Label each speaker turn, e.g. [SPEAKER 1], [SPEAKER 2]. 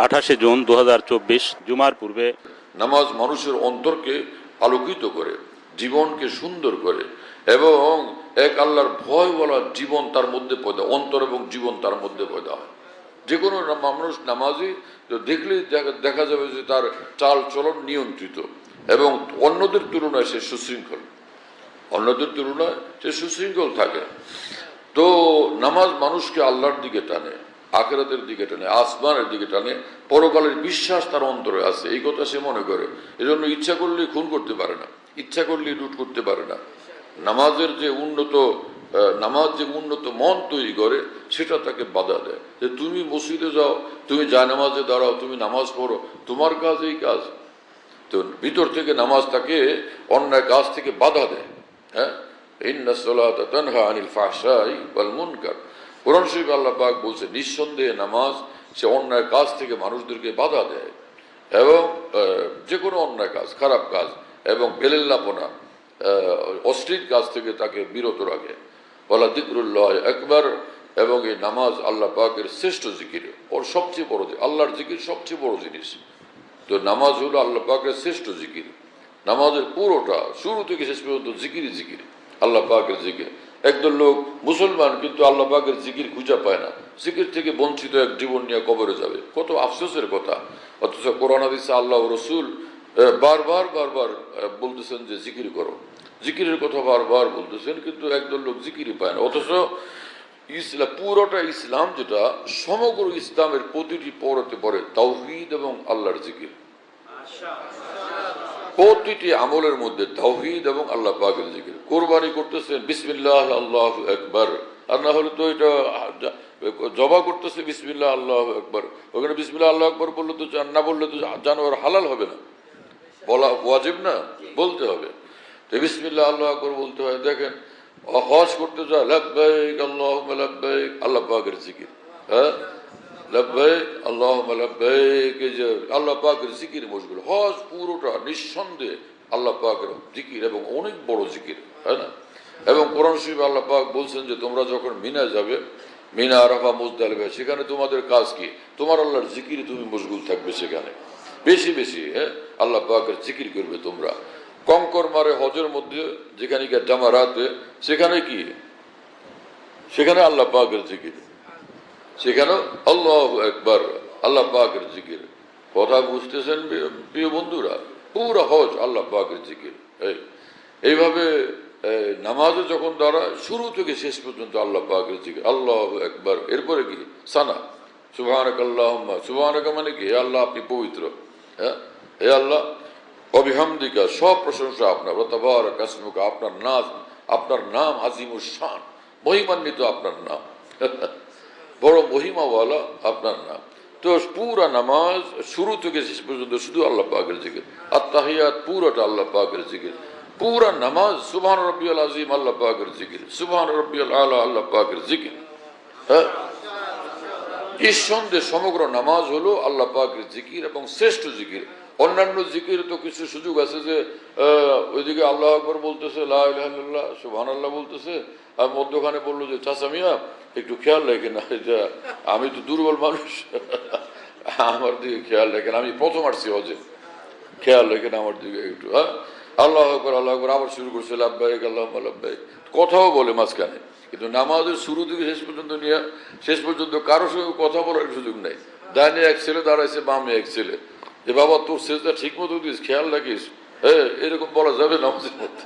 [SPEAKER 1] 28 June 2024 জুমার পূর্বে
[SPEAKER 2] নামাজ মানুষের অন্তরকে আলোকিত করে, জীবনকে সুন্দর করে এবং এক আল্লাহর ভয় বলা জীবন তার মধ্যে পয়দা, অন্তর এবং জীবন তার মধ্যে পয়দা হয়। যে কোনো মানুষ নামাজি দেখলেই দেখা যাবে যে তার চাল চলন নিয়ন্ত্রিত এবং অন্যদের তুলনায় সে সুশৃঙ্খল, অন্যদের তুলনায় সে সুশৃঙ্খল থাকে। তো নামাজ মানুষকে আল্লাহর দিকে টানে, আখিরাতের দিকে টানে, আসমানের দিকে টানে, পরকালের বিশ্বাস তার অন্তরে আছে এই কথা সে মনে করে। এজন্য ইচ্ছা করলেই খুন করতে পারে না, ইচ্ছা করলেই লুট করতে পারে না। নামাজের যে নামাজ যে উন্নত মন তৈরি করে সেটা তাকে বাধা দেয়। যে তুমি মসজিদে যাও, তুমি জায়নামাজে দাঁড়াও, তুমি নামাজ পড়ো, তোমার কাজ এই কাজ। তো ভিতর থেকে নামাজ তাকে অন্যায় কাজ থেকে বাধা দেয়। হ্যাঁ, ইন্নাস সালাতা তানহা আনিল ফাহশাই ওয়াল মুনকার। কোরআন শরীফে আল্লাহ পাক বলছে নিঃসন্দেহে নামাজ সে অন্যায় কাজ থেকে মানুষদেরকে বাধা দেয় এবং যে কোনো অন্যায় কাজ, খারাপ কাজ এবং বেলেল্লাপনা, অশ্লীল কাজ থেকে তাকে বিরত রাখে। ওয়ালা যিকরুল্লাহ আকবার। এবং এই নামাজ আল্লাহ পাকের শ্রেষ্ঠ জিকির, ওর সবচেয়ে বড়, আল্লাহর জিকির সবচেয়ে বড় জিনিস। তো নামাজ হলো আল্লাহ পাকের শ্রেষ্ঠ জিকির। নামাজের পুরোটা শুরু থেকে শেষ পর্যন্ত জিকিরই জিকির, আল্লাহ পাকের জিকির। একদল লোক মুসলমান কিন্তু আল্লাহ পাকের জিকির খুঁজে পায় না, জিকির থেকে বঞ্চিত এক জীবন নিয়ে কবরে যাবে, কত আফসোসের কথা। অথচ কোরআন হাদিসে আল্লাহ রসুল বারবার বলতেছেন যে জিকির করো, জিকিরের কথা বারবার বলতেছেন, কিন্তু একদল লোক জিকিরই পায় না। অথচ পুরোটা ইসলাম যেটা, সমগ্র ইসলামের প্রতিটি পরতে পড়ে তাওহীদ এবং আল্লাহর জিকির। প্রতিটি আমলের মধ্যে তাওহীদ এবং আল্লাহ পাকের জিকির। কোরবানি করতেছেন বিসমিল্লাহ আল্লাহু আকবার, আর না হলে তো এটা জবা করতেছে বিসমিল্লাহ আল্লাহু আকবার। ওখানে বিসমিল্লাহ আল্লাহু আকবার বললে তো, না বললে তো জানোয়ার হালাল হবে না, বলা ওয়াজিব না, বলতে হবে। তো বিসমিল্লাহ আল্লাহু আকবার বলতে হয়। দেখেন হজ করতে যায় লাব্বাইক আল্লাহুম্মা লাব্বাইক, আল্লাহ পাকের জিকির। হ্যাঁ, লাব্বাইক আল্লাহুম্মা লাব্বাইক, এই যে আল্লাহ পাকের জিকির মশগুল। হজ পুরোটা নিঃসন্দেহে আল্লাহ পাকের জিকির এবং অনেক বড় জিকির, তাই না? এবং কোরআন শরীফে আল্লাহ পাক বলছেন যে তোমরা যখন মিনা যাবে, মিনা আরাফা মুজদালিফা, সেখানে তোমাদের কাজ কি? তোমার আল্লাহর জিকিরে তুমি মশগুল থাকবে, সেখানে বেশি বেশি আল্লাহ পাকের জিকির করবে তোমরা। কঙ্কর মারে হজের মধ্যে যেখানে জামারাতে, সেখানে কি? সেখানে আল্লাহ পাকের জিকির, সেখানে আল্লাহু আকবার, আল্লাহ পাকের জিকির। কথা বুঝতেছেন প্রিয় বন্ধুরা? পুরো হজ আল্লাহ পাকের জিকির। এইভাবে নামাজে যখন দাঁড়ায় শুরু থেকে শেষ পর্যন্ত আল্লাহ পাকের জিকির, আল্লাহু আকবার। এরপরে কি? সানা, সুবহানাকা আল্লাহুম্মা, সুবহানাকা মানে কি? হে আল্লাহ আপনি পবিত্র, হ্যাঁ, হে আল্লাহ অবিহামদিকা, সব প্রশংসা আপনার, তাবারাকা ইসমুকা, আপনার নাম আজিমুশ শান, মহিমান্বিত আপনার নাম, বড় মহিমাওয়ালা আপনার নাম। তো পুরা নামাজ শুরু থেকে শেষ পর্যন্ত শুধু আল্লাহ পাকের জিকির। আত-তাহিয়াত পুরোটা আল্লাহ পাকের জিকির। পুরা নামাজ সুবহান রাব্বিয়াল আযীম আল্লাহ পাকের জিকির, সুবহান রাব্বিয়াল আলা আল্লাহ পাকের জিকির। হ্যাঁ, নিঃসন্দেহে সমগ্র নামাজ হলো আল্লাহ পাকের জিকির এবং শ্রেষ্ঠ জিকির। অন্যান্য জিকির তো কিছু সুযোগ আছে যে ওইদিকে আল্লাহ আকবার বলতেছে, লা ইলাহা ইল্লাল্লাহ সুবহানাল্লাহ বলতেছে, আর মধ্যখানে বললো যে চাচা মিয়া একটু খেয়াল রাখেন, এটা আমি তো দুর্বল মানুষ, আমার দিকে খেয়াল রাখেন, আমি প্রথম আসছি হজে, খেয়াল রাখেন আমার দিকে একটু। হ্যাঁ, আল্লাহ আকবার আল্লাহ আকবার, আবার শুরু করছে লাব্বাইক আল্লাহুম্মা লাব্বাইক, কথাও বলে মাঝখানে। কিন্তু নামাজের শুরু থেকে শেষ পর্যন্ত নিয়ে শেষ পর্যন্ত কারোর সঙ্গে কথা বলার সুযোগ নেই। ডাইনে এক ছেলে দাঁড়াইছে, বামে এক ছেলে, যে বাবা তোর সেজদা ঠিক মতো দিস, খেয়াল রাখিস, হ্যাঁ, এরকম বলা যাবে নামাজের মধ্যে?